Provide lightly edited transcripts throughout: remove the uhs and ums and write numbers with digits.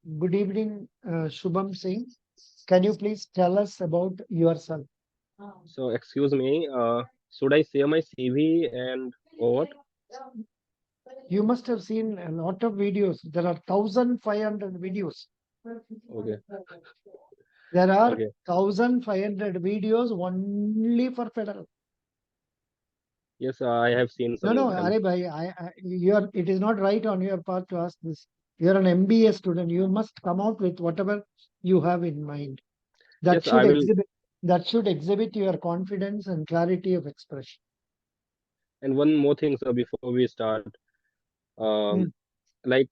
Good evening, Shubham Singh. Can you please tell us about yourself? So, excuse me, should I share my CV and or what? You must have seen a lot of videos. There are 1,500 videos. Okay, There are okay. 1,500 videos only for federal. Yes, I have seen No, some no, of them. Are bhai, you are. It is not right on your part to ask this. You are an MBA student. You must come out with whatever you have in mind. That Yes, should I will. exhibit. That should exhibit your confidence and clarity of expression. And one more thing, sir, before we start, um, Hmm. like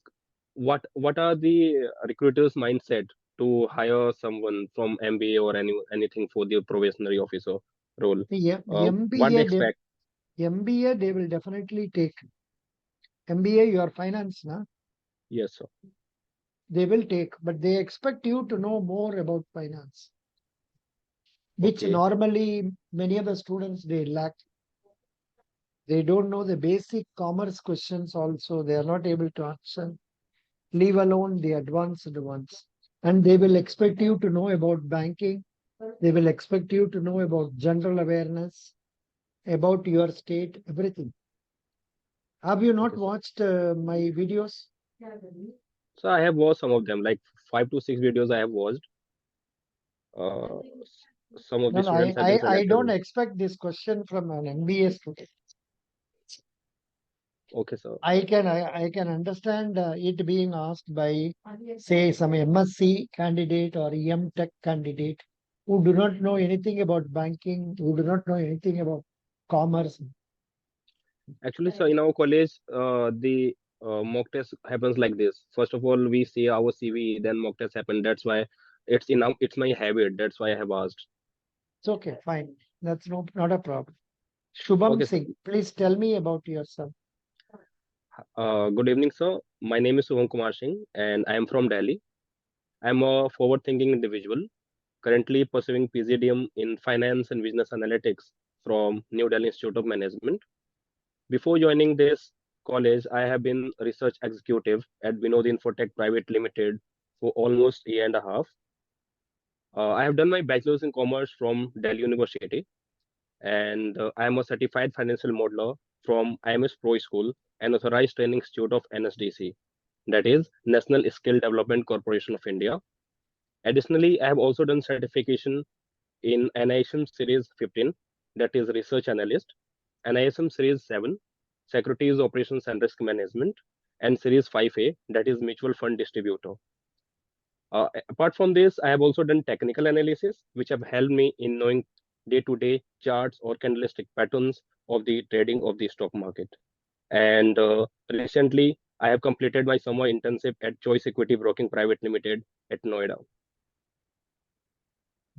what are the recruiters' mindset to hire someone from MBA or anything for the probationary officer role? The What they MBA, expect? MBA, they will definitely take. MBA, your finance, na? Yes, sir. They will take, but they expect you to know more about finance, which Okay, normally many of the students they lack. They don't know the basic commerce questions also. They are not able to answer, leave alone the advanced ones. And they will expect you to know about banking. They will expect you to know about general awareness, about your state, everything. Have you not okay, sir. watched my videos? So I have watched some of them, like 5 to 6 videos I have watched. Some of No, the no, students have been I don't selected. expect this question from an MBA student. Okay, sir. I can understand it being asked by, say, some MSc candidate or EM Tech candidate who do not know anything about banking, who do not know anything about commerce. Actually, sir, in our college, the mock test happens like this. First of all, we see our CV, then mock test happen. That's why it's my habit. That's why I have asked. It's okay, fine. That's not a problem. Shubham Okay, sir. Singh, please tell me about yourself. Good evening, sir. My name is Subham Kumar Singh, and I am from Delhi. I'm a forward-thinking individual, currently pursuing PGDM in Finance and Business Analytics from New Delhi Institute of Management. Before joining this college, I have been research executive at Vinod Infotech Private Limited for almost a year and a half. I have done my bachelor's in commerce from Delhi University, and I am a certified financial modeler from IMS Pro School, an authorized training institute of NSDC, that is National Skill Development Corporation of India. Additionally, I have also done certification in NISM Series 15, that is Research Analyst, NISM Series 7, Securities Operations and Risk Management, and Series 5A, that is Mutual Fund Distributor. Apart from this, I have also done technical analysis, which have helped me in knowing day-to-day charts or candlestick patterns of the trading of the stock market. And recently, I have completed my summer internship at Choice Equity Broking Private Limited at Noida.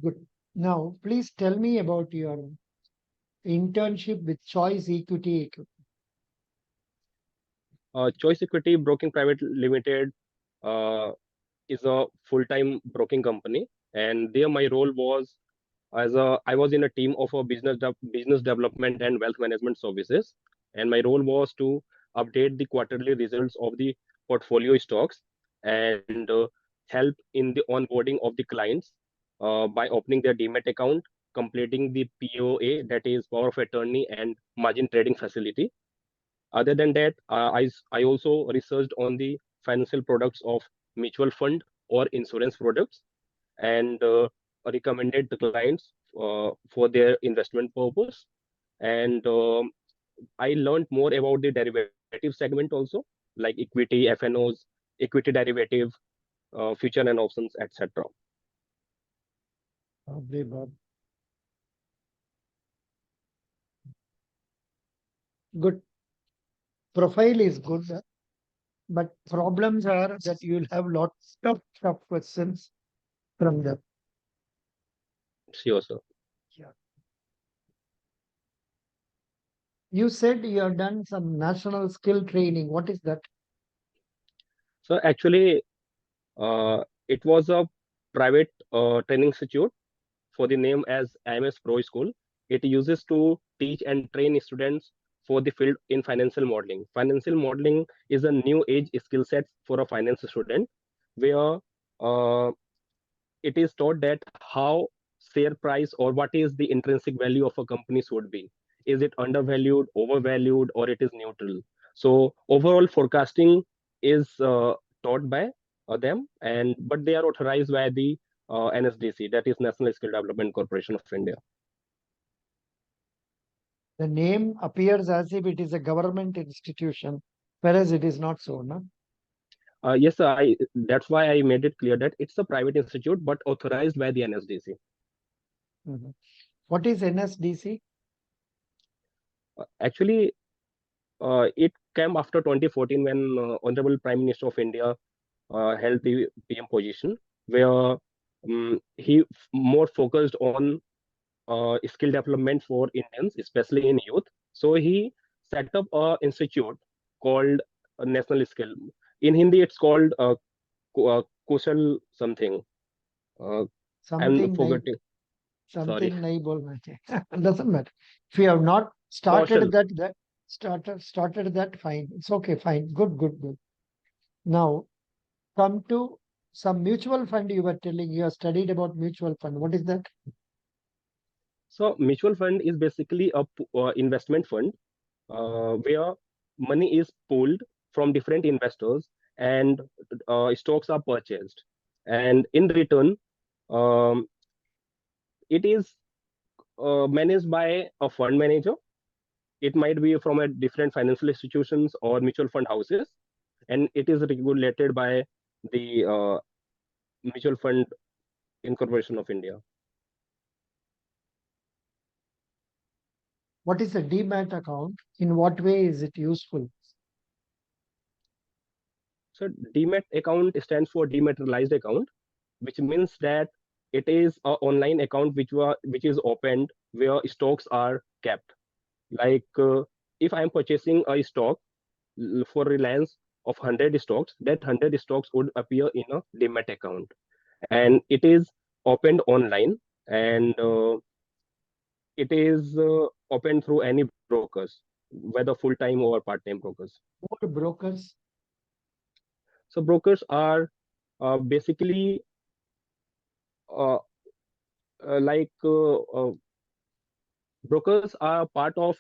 Good. Now, please tell me about your internship with Choice Equity. Choice Equity Broking Private Limited uh, is a full-time broking company, and there my role was I was in a team of a business development and wealth management services, and my role was to update the quarterly results of the portfolio stocks and help in the onboarding of the clients by opening their demat account, completing the POA, that is power of attorney and margin trading facility. Other than that, I also researched on the financial products of mutual fund or insurance products and recommended the clients for their investment purpose. And I learned more about the derivative segment also, like equity, FNOs, equity derivative, future and options, etc. Good. Profile is good, but problems are that you'll have lots of tough questions from them. Sure, sir. Yeah. You said you have done some national skill training. What is that? So actually, it was a private training institute for the name as IMS Pro School. It uses to teach and train students for the field in financial modeling. Financial modeling is a new age skill set for a finance student. where uh, it is taught that how share price or what is the intrinsic value of a company should be. Is it undervalued, overvalued, or it is neutral? So overall forecasting is taught by them, and but they are authorized by the NSDC, that is National Skill Development Corporation of India. The name appears as if it is a government institution, whereas it is not so, no? Yes, that's why I made it clear that it's a private institute, but authorized by the NSDC. Mhm. What is NSDC? Actually, it came after 2014 when Honorable Prime Minister of India held the PM position, where he more focused on skill development for Indians, especially in youth. So he set up a institute called National Skill. In Hindi, it's called Kushal something. Uh, I'm Something nahi, forgetting. Sorry, something nahi bolna chahiye. Doesn't matter. If you have not Kaushal. started started that, fine. It's okay, fine. Good, good, good. Now come to some mutual fund you were telling. You have studied about mutual fund. What is that? So mutual fund is basically a investment fund where money is pooled from different investors and stocks are purchased. And in return, um, it is managed by a fund manager. It might be from a different financial institutions or mutual fund houses, and it is regulated by the Mutual Fund Incorporation of India. What is a demat account? In what way is it useful? So demat account stands for dematerialized account, which means that it is an online account which is opened where stocks are kept. Like if I am purchasing a stock for Reliance of 100 stocks, that 100 stocks would appear in a demat account, and it is opened online, and it is opened through any brokers, whether full-time or part-time brokers. More brokers. So brokers are basically uh, like brokers are part of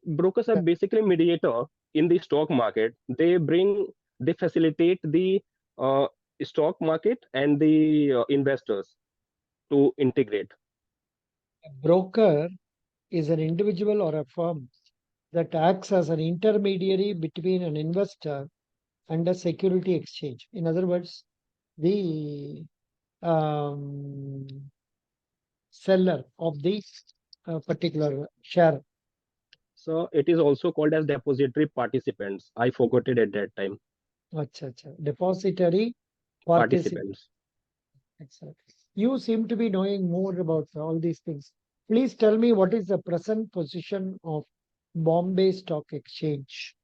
brokers are Yeah. basically mediator in the stock market. They facilitate the uh, stock market and the investors to integrate. A broker is an individual or a firm that acts as an intermediary between an investor and a security exchange. In other words, the um, seller of the particular share. So it is also called as depository participants. I forgot it at that time. Acha, acha. Depository participant. Participants. Excellent. You seem to be knowing more about all these things. Please tell me what is the present position of Bombay Stock Exchange?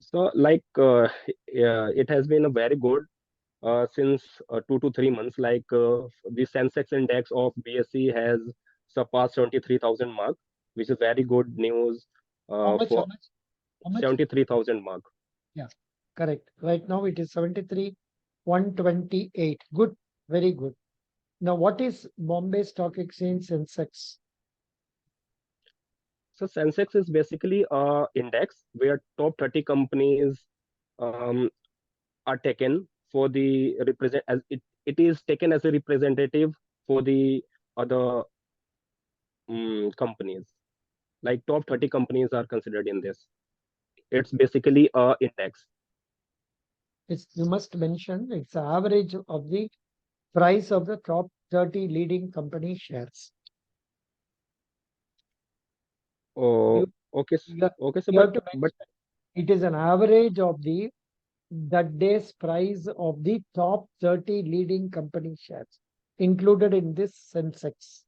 So like yeah, it has been a very good since 2 to 3 months. Like the Sensex index of BSE has surpassed 73,000 mark, which is very good news How much? How for much? How much? 73,000 mark. Yeah, correct. Right now it is 73, 128. Good, very good. Now, what is Bombay Stock Exchange Sensex? So Sensex is basically a index where top 30 companies um, are taken for the represent as it is taken as a representative for the other companies. Like top 30 companies are considered in this. It's basically a index. It's, you must mention it's the average of the price of the top 30 leading company shares. Oh, You, okay, you, have, okay. So, you have to but mention it is an average of the that day's price of the top 30 leading company shares included in this Sensex.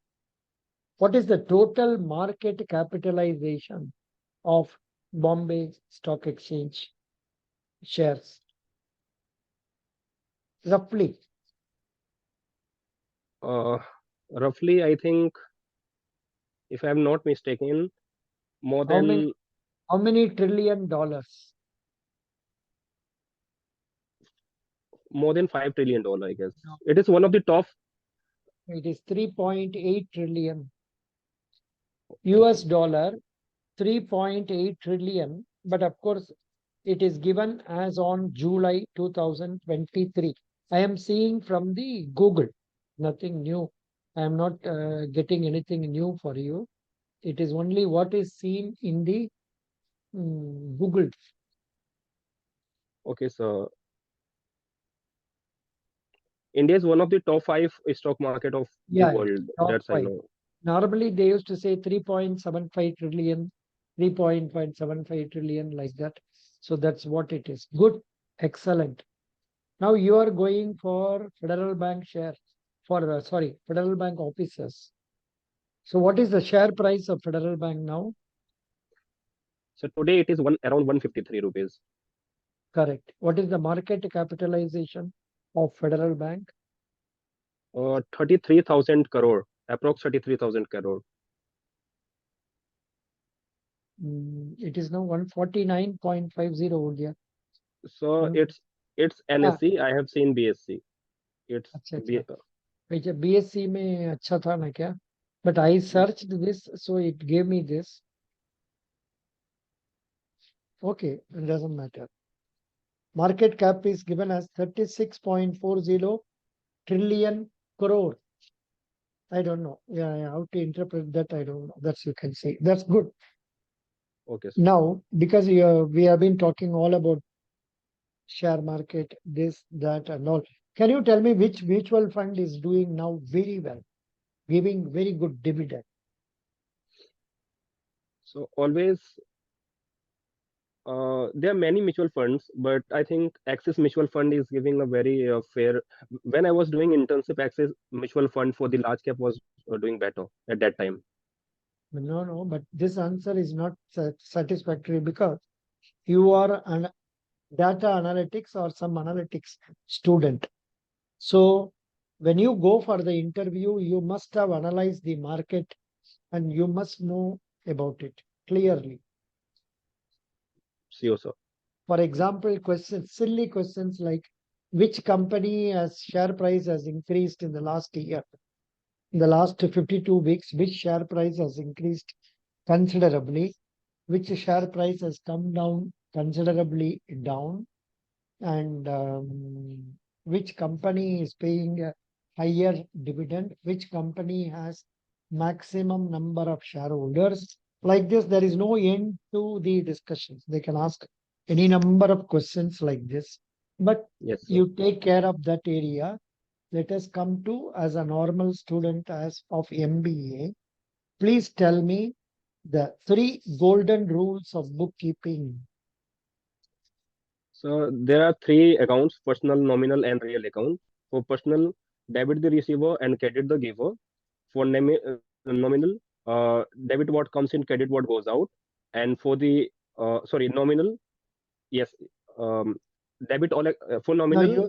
What is the total market capitalization of Bombay Stock Exchange shares? Roughly, uh, roughly, I think, if I'm not mistaken, more how many than how many trillion dollars? more than $5 trillion, I guess. No, It is one of the top. it is 3.8 trillion US Okay. dollar, 3.8 trillion. But of course, it is given as on July 2023. I am seeing from the Google, nothing new. I am not getting anything new for you. It is only what is seen in the Google. Okay, so India is one of the top five stock market of the Yeah, world. top That's I five. know. Normally, they used to say 3.75 trillion, 3.75 trillion, like that. So that's what it is. Good, excellent. Now you are going for Federal Bank share for sorry, Federal Bank officers. So what is the share price of Federal Bank now? So today it is around 153 rupees. Correct. What is the market capitalization of Federal Bank? 33,000 crore, approx 33,000 crore. It is now 149.50 India. So it's हाँ, NSE. I have seen BSC. It's अच्छा अच्छा B, वैसे BSc में अच्छा था ना क्या? But I searched this, so it gave me this. Okay, it doesn't matter. Market cap is given as 36.40 trillion crore. I don't know. Yeah, how to interpret that, I don't know. That's you can say. That's good. okay, sir. Now, because we have been talking all about share market, this, that, and all. Can you tell me which mutual fund is doing now very well, giving very good dividend? So always there are many mutual funds, but I think Axis Mutual Fund is giving a very fair. When I was doing internship, Axis Mutual Fund for the large cap was doing better at that time. No, no, but this answer is not satisfactory because you are an data analytics or some analytics student. So when you go for the interview, you must have analyzed the market and you must know about it clearly. See you, sir. For example, questions, silly questions like which company has share price has increased in the last year? In the last 52 weeks, which share price has increased considerably? Which share price has come down considerably down? And which company is paying a higher dividend? Which company has maximum number of shareholders? Like this, there is no end to the discussions. They can ask any number of questions like this, but Yes, sir. you take care of that area. Let us come to as a normal student as of MBA. Please tell me the three golden rules of bookkeeping. So there are three accounts: personal, nominal, and real account. For personal, debit the receiver and credit the giver. For nominal, debit what comes in, credit what goes out. And for the sorry, nominal, yes, um, debit all for No, nominal.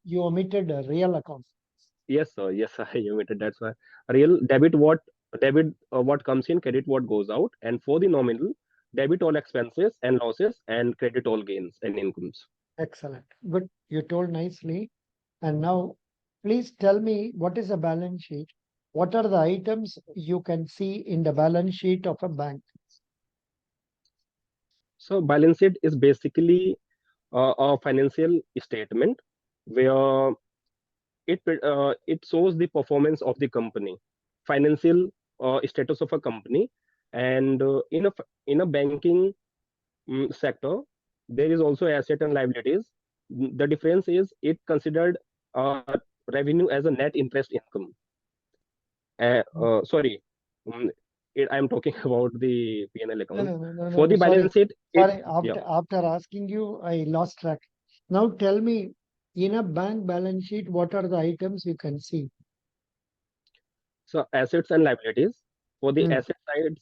you omitted a real account. Yes, sir. Yes, sir. You made it. That's why real debit what comes in, credit what goes out, and for the nominal, debit all expenses and losses, and credit all gains and incomes. Excellent. Good. You told nicely. And now, please tell me what is a balance sheet? What are the items you can see in the balance sheet of a bank? So balance sheet is basically a financial statement where it shows the performance of the company, financial status of a company, and in a banking sector, there is also asset and liabilities. The difference is it considered revenue as a net interest income. Sorry, um, I am talking about the P&L No, account. no, no, no, no, For no. the Sorry. balance sheet, Sorry. yeah. After asking you, I lost track. Now tell me, in a bank balance sheet, what are the items you can see? So assets and liabilities. For the Hmm, asset sides,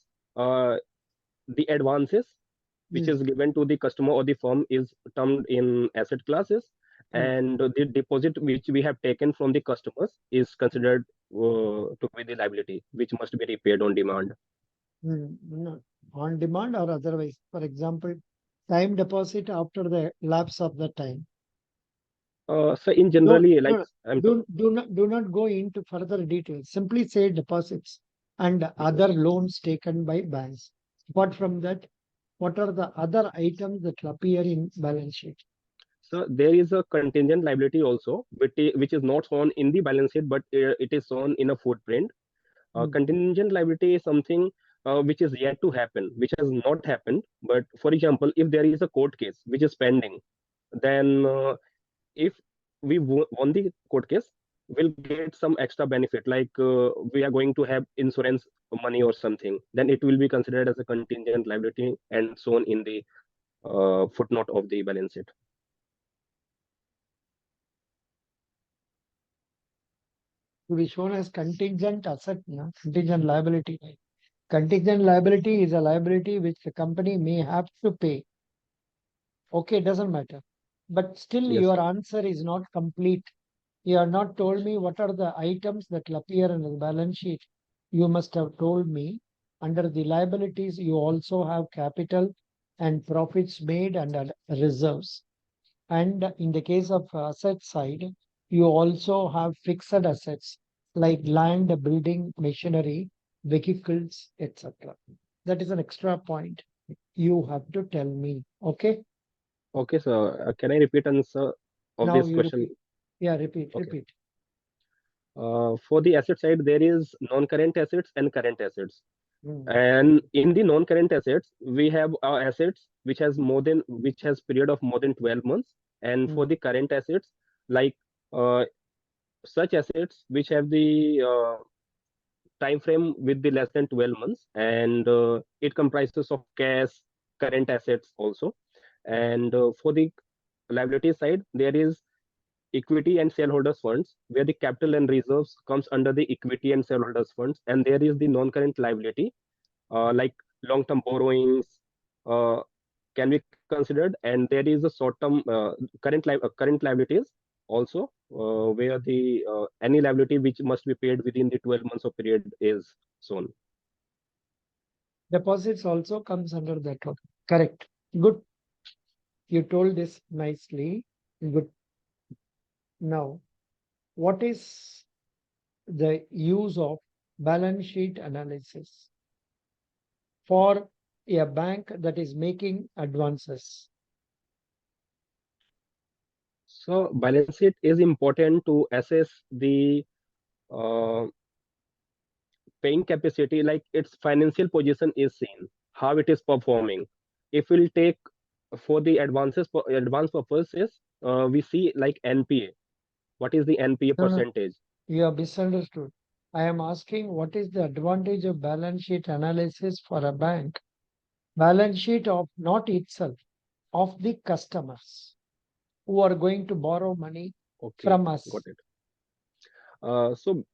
the advances which hmm, is given to the customer or the firm is termed in asset classes, hmm, and the deposit which we have taken from the customers is considered to be the liability which must be repaid on demand. No. On demand or otherwise. For example, time deposit after the lapse of the time. So in Don't, generally, like no, I'm no, do not go into further details. Simply say deposits and other loans taken by banks. Apart from that, what are the other items that appear in balance sheet? so there is a contingent liability also, which is not shown in the balance sheet, but it is shown in a footprint. Hmm. Contingent liability is something which is yet to happen, which has not happened. But for example, if there is a court case which is pending, then if we won the court case, we'll get some extra benefit, like we are going to have insurance money or something. Then it will be considered as a contingent liability and shown in the footnote of the balance sheet. To be shown as contingent asset, no? Contingent liability. Contingent liability is a liability which the company may have to pay. Okay, doesn't matter. But still, Yes, your answer is not complete. You have not told me what are the items that will appear in the balance sheet. You must have told me under the liabilities, you also have capital and profits made and reserves. And in the case of asset side, you also have fixed assets like land, building, machinery, vehicles, etc. That is an extra point. You have to tell me. Okay. okay. So can I repeat answer of Now this you question? repeat. Yeah, repeat, Okay. repeat. For the asset side, there is non-current assets and current assets. Hmm. And in the non-current assets, we have assets which has period of more than 12 months. And Hmm. for the current assets, like uh, such assets which have the time frame with the less than 12 months, and it comprises of cash, current assets also. And for the liability side, there is equity and shareholders funds, where the capital and reserves comes under the equity and shareholders funds. And there is the non-current liability, like long-term borrowings uh, can be considered. And there is a short-term current liabilities also, where the any liability which must be paid within the 12 months of period is shown. Deposits also comes under that one. Correct. Good. You told this nicely. Good. Now, what is the use of balance sheet analysis for a bank that is making advances? So balance sheet is important to assess the uh, paying capacity, like its financial position is seen, how it is performing. If we'll take for the advanced purposes, we see like NPA. What is the NPA No, no, percentage? you have misunderstood. I am asking what is the advantage of balance sheet analysis for a bank? Balance sheet of not itself, of the customers who are going to borrow money Okay, from got us. it. So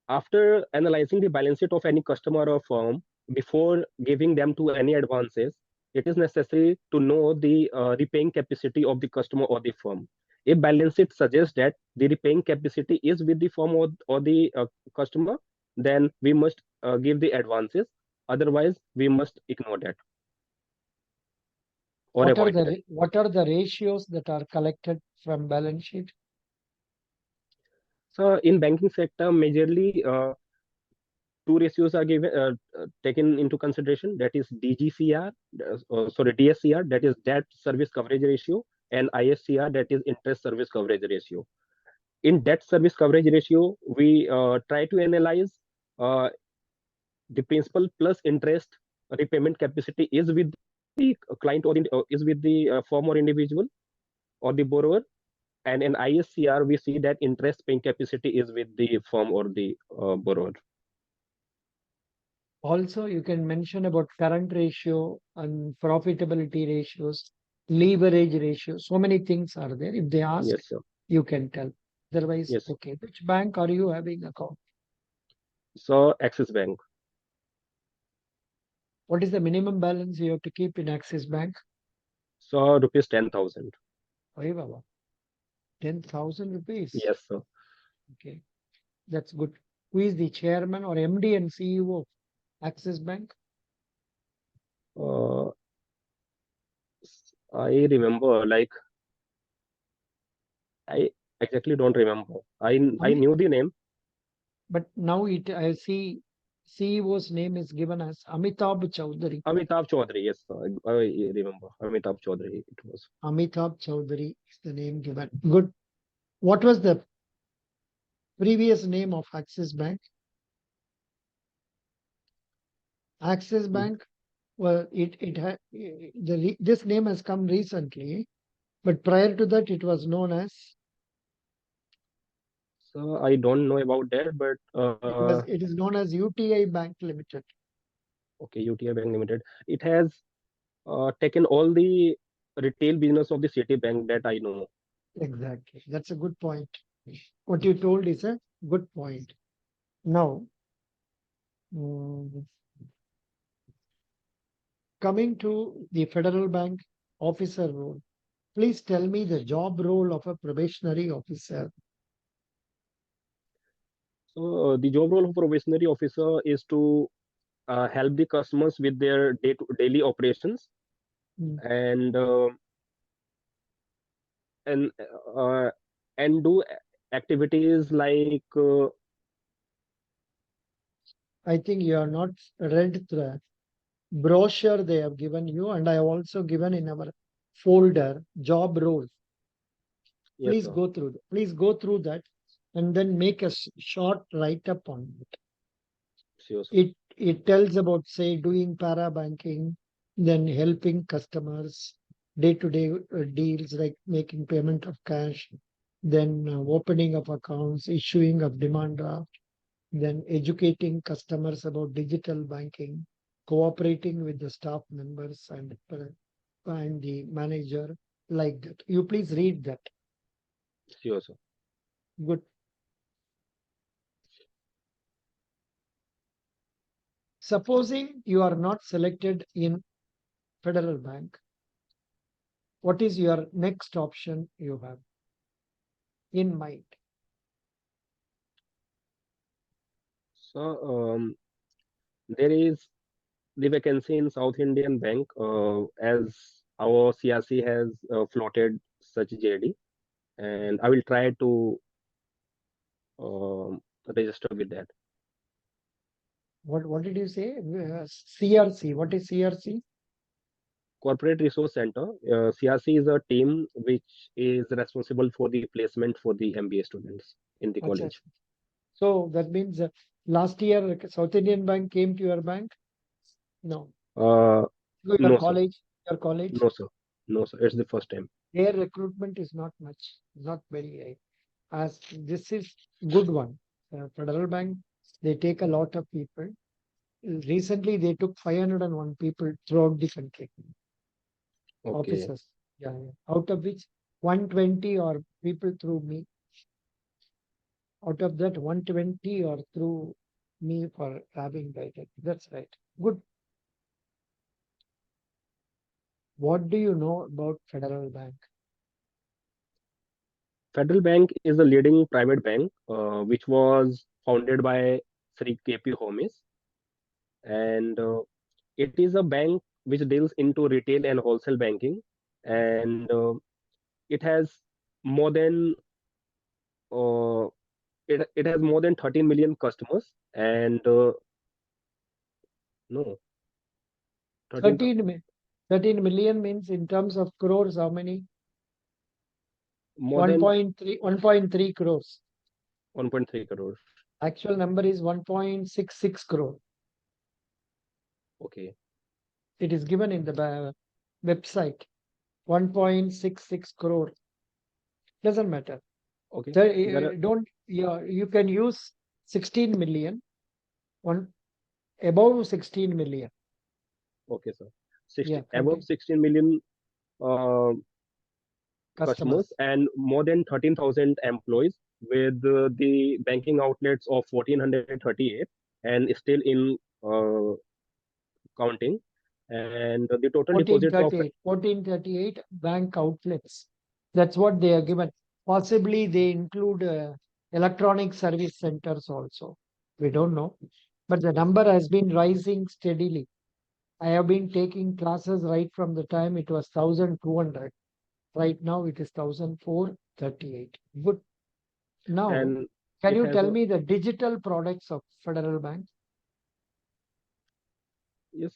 after analyzing the balance sheet of any customer or firm, before giving them to any advances, it is necessary to know the repaying capacity of the customer or the firm. If balance sheet suggests that the repaying capacity is with the firm or the customer, then we must give the advances. Otherwise, we must ignore that or avoid that. What are the ratios that are collected from balance sheet? So in banking sector, majorly two ratios are given taken into consideration. That is DSCR, that is debt service coverage ratio, and ISCR, that is interest service coverage ratio. In debt service coverage ratio, we try to analyze uh, the principal plus interest repayment capacity is with the client or is with the firm or individual or the borrower. And in ISCR, we see that interest paying capacity is with the firm or the borrower. Also, you can mention about current ratio and profitability ratios, leverage ratio. So many things are there. If they ask, Yes, sir. you can tell. Otherwise, Yes. okay. Which bank are you having account? So Axis Bank. What is the minimum balance you have to keep in Axis Bank? So rupees 10,000. Oye Baba, 10,000 rupees. Yes, sir. Okay, that's good. Who is the chairman or MD and CEO of Axis Bank? Uh, I remember like I exactly don't remember. I Ami- knew the name. but now I see CEO's name is given as Amitabh Chaudhary. Amitabh Chaudhary. Yes, sir. I remember. Amitabh Chaudhary. It was. Amitabh Chaudhary is the name given. Good. What was the previous name of Axis Bank? Axis Mm. Bank. Well, this name has come recently, but prior to that, it was known as So I don't know about that, but it is known as UTI Bank Limited. okay, UTI Bank Limited. It has taken all the retail business of the Citibank that I know. Exactly. That's a good point. What you told is a good point. Now, mm, coming to the Federal Bank officer role, please tell me the job role of a probationary officer. So the job role of probationary officer is to help the customers with their daily operations Mm, and and uh, and do activities like I think you are not read the brochure they have given you, and I have also given in our folder job role. yes sir, Please go through that, and then make a short write up on it. sure sir, It tells about, say, doing para banking, then helping customers, day to day deals like making payment of cash, then opening of accounts, issuing of demand draft, then educating customers about digital banking, cooperating with the staff members and the manager, like that. You please read that. sure sir. Good. Supposing you are not selected in Federal Bank, what is your next option you have in mind? So there is the vacancy in South Indian Bank as our CRC has floated such JD, and I will try to register with that. What did you say? CRC. What is CRC? Corporate Resource Center. CRC is a team which is responsible for the placement for the MBA students in the Acha. college. So that means last year South Indian Bank came to your bank? No. Uh, To your no, sir. college? Your college? No, sir. No, sir. It's the first time. Their recruitment is not much, not very high. As this is good one. Federal Bank, they take a lot of people. Recently, they took 501 people throughout the country, Okay. officers. Yeah, yeah. Out of which 120 are people through me. Out of that, 120 are through me for having guided. That's right. Good. What do you know about Federal Bank? Federal Bank is a leading private bank which was founded by Sri KP Homies, and it is a bank which deals into retail and wholesale banking, and it has more than uh, it has more than 13 million customers and no 13 13 million means in terms of crores, how many? more than 1.3 crores. 1.3 crores. Actual number is 1.66 crore. Okay, It is given in the website. 1.66 crore. Doesn't matter. okay, So, there are don't yeah, you can use 16 million, one above 16 million. okay sir, Yeah, 60 above continue. 16 million uh, customers Customers. and more than 13,000 employees with the banking outlets of 1438 and still in counting, and the total deposits of 1438 bank outlets. That's what they are given. Possibly they include electronic service centers also. We don't know. But the number has been rising steadily. I have been taking classes right from the time it was 1,200. Right now it is 1,438. Good. Now, And can it you has tell a, me the digital products of Federal Bank? yes,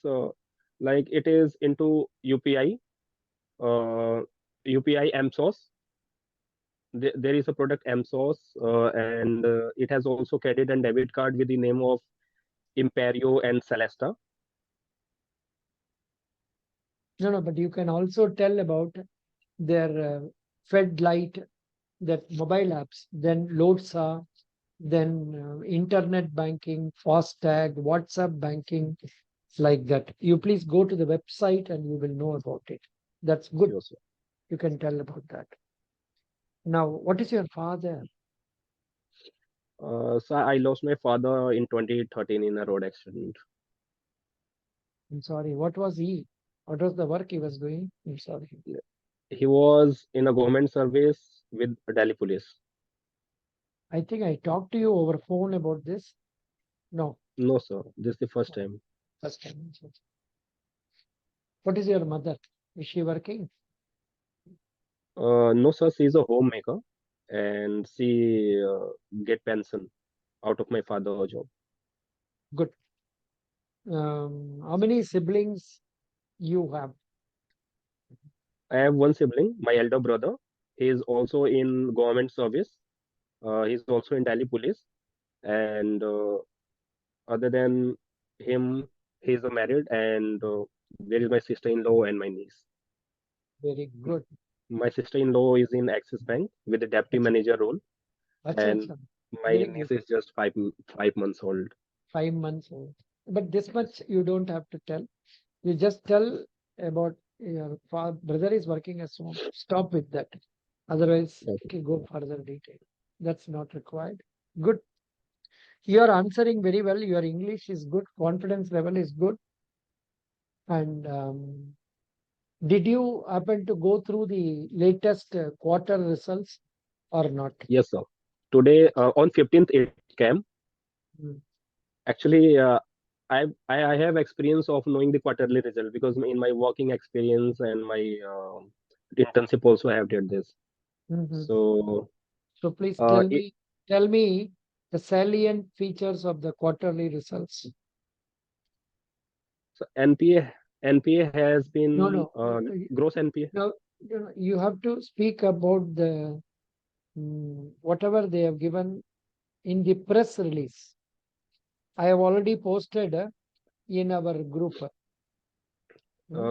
like it is into UPI, UPI MSOS. There is a product MSOS, and it has also credit and debit card with the name of Imperio and Celesta. No, no, but you can also tell about their Fed Lite, that mobile apps, then Lotsa, then internet banking, FASTag, WhatsApp banking, like that. You please go to the website and you will know about it. That's good. Sure, sir. You can tell about that. Now, what is your father? So I lost my father in 2013 in a road accident. I'm sorry. What was he? What was the work he was doing? I'm sorry. He was in a government service with Delhi police. I think I talked to you over phone about this. No, No, sir. This is the first time. first time. What is your mother? Is she working? No, sir. She's a homemaker, and she get pension out of my father job. Good. How many siblings you have? I have one sibling, my elder brother. He is also in government service. He's also in Delhi police, and other than him, he's a married, and there is my sister-in-law and my niece. Very good. My sister-in-law is in Axis Bank with the deputy Acha, manager role, acha, and acha. my Very good. niece is just 5 months old. 5 months old. But this Yes. much you don't have to tell. You just tell about your brother is working as home. Stop with that. Otherwise, you Okay. can go further detail. That's not required. Good. You are answering very well. Your English is good. Confidence level is good. And did you happen to go through the latest quarter results or not? Yes, sir. Today, on 15th, it came. Mm. Actually, I have experience of knowing the quarterly result because in my working experience and my internship also I have did this. Mhm. So, So please uh, it, tell me the salient features of the quarterly results. so NPA has No, been no. gross NPA. No, you have to speak about the whatever they have given in the press release. I have already posted in our group.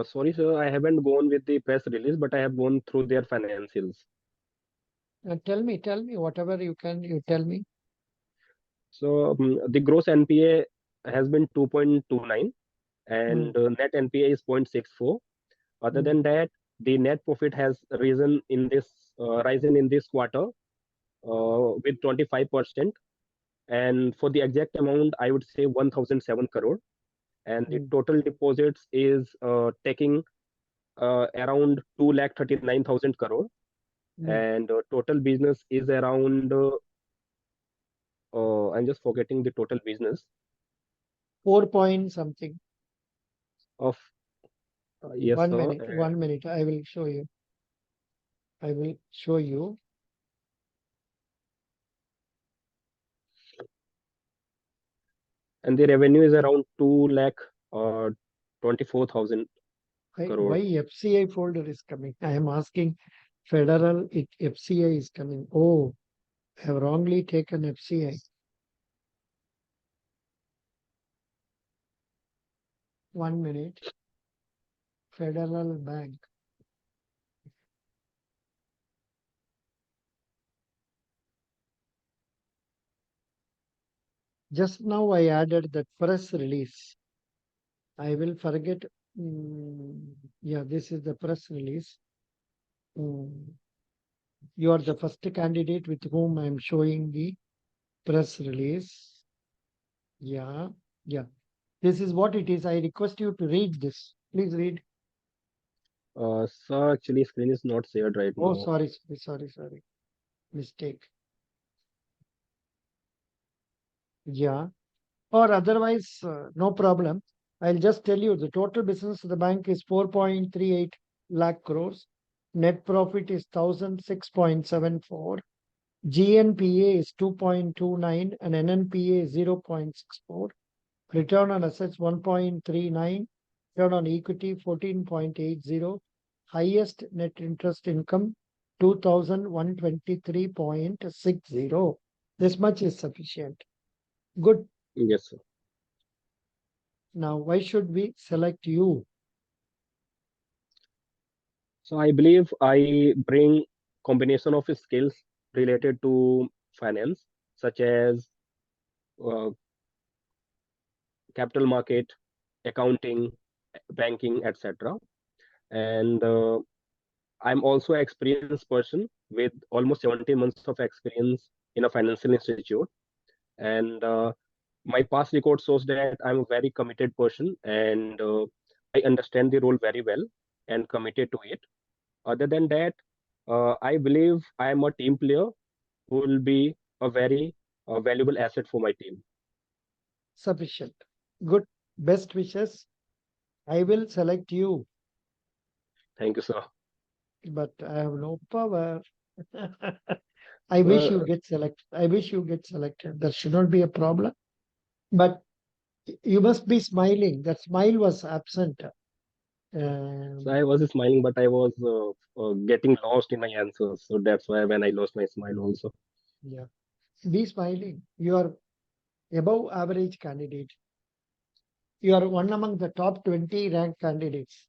Sorry, sir, I haven't gone with the press release, but I have gone through their financials. Tell me whatever you can. You tell me. So the gross NPA has been 2.29 Mm, and net NPA is 0.64. Other mm, than that, the net profit has risen in this quarter with 25%. And for the exact amount, I would say 1,007 crore. And the mm, total deposits is taking around 2,39,000 crore. mm. And total business is around, I'm just forgetting the total business 4 point something. of, yes, One sir. minute. 1 minute. I will show you. I will show you. And the revenue is around 2 lakh 24,000 Why crore. FCI folder is coming? I am asking federal. FCI is coming. Oh, I have wrongly taken FCI. 1 minute. Federal Bank. Just now I added that press release. I will forget. Yeah, this is the press release. Mm, you are the first candidate with whom I am showing the press release. Yeah, yeah. This is what it is. I request you to read this. Please read. Sir, actually, screen is not shared right Oh, now. sorry. Mistake. Yeah. Or otherwise, no problem. I'll just tell you the total business of the bank is 4.38 lakh crores. Net profit is 1006.74. GNPA is 2.29 and NNPA is 0.64. Return on assets 1.39. Return on equity 14.80. Highest net interest income 2123.60. This much is sufficient. Good. Yes, sir. Now, why should we select you? So I believe I bring combination of skills related to finance, such as uh, capital market, accounting, banking, etc. And I'm also an experienced person with almost 17 months of experience in a financial institute. And my past record shows that I'm a very committed person, and I understand the role very well and committed to it. Other than that, I believe I am a team player who will be a very valuable asset for my team. Sufficient. Good. Best wishes. I will select you, Thank you, sir. but I have no power. I wish you Uh, get selected. I wish you get selected. That should not be a problem. But you must be smiling. That smile was absent. so I was smiling, but I was getting lost in my answers. So that's why when I lost my smile also. Yeah. Be smiling. You are above average candidate. You are one among the top 20 ranked candidates.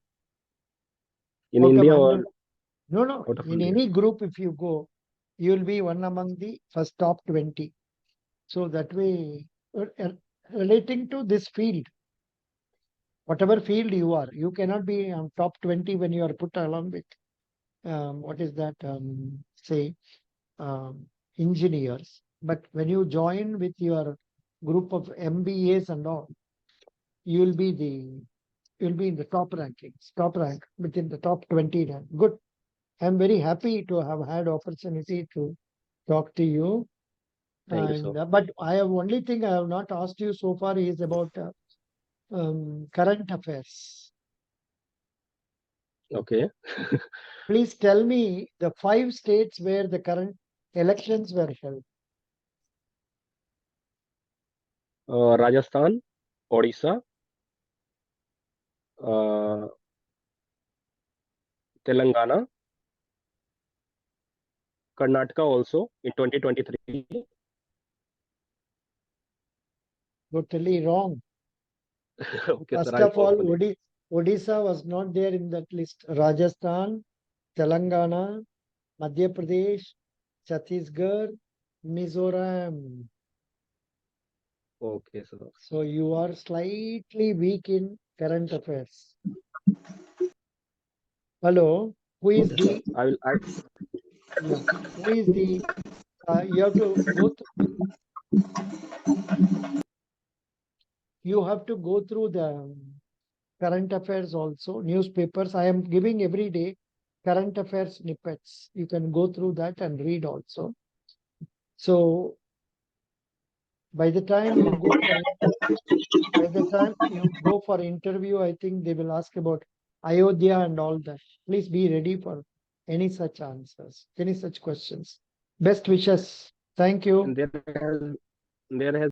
In Out of India 100. or No, no. out of In India? any group, if you go, you will be one among the first top 20. So that way, relating to this field, whatever field you are, you cannot be on top 20 when you are put along with, what is that, say, engineers. But when you join with your group of MBAs and all, you will be you'll be in the top rankings, top rank within the top 20 rank. Good. I'm very happy to have had opportunity to talk to you. Thank you, sir. And but I have only thing I have not asked you so far is about current affairs. Okay. Please tell me the 5 states where the current elections were held. Rajasthan, Odisha, uh, Telangana, Karnataka also in 2023. Totally wrong. Okay, sir, First I'm of so all, sorry. Odisha was not there in that list. Rajasthan, Telangana, Madhya Pradesh, Chhattisgarh, Mizoram. Okay, sir. So you are slightly weak in current affairs. Hello, who is Okay, sir. the, I will. yeah, who is the, you have to go, you have to go through the current affairs also, newspapers. I am giving every day current affairs snippets. You can go through that and read also. So by the time you go for by the time you go for interview, I think they will ask about Ayodhya and all that. Please be ready for any such answers, any such questions. Best wishes. Thank you. And there has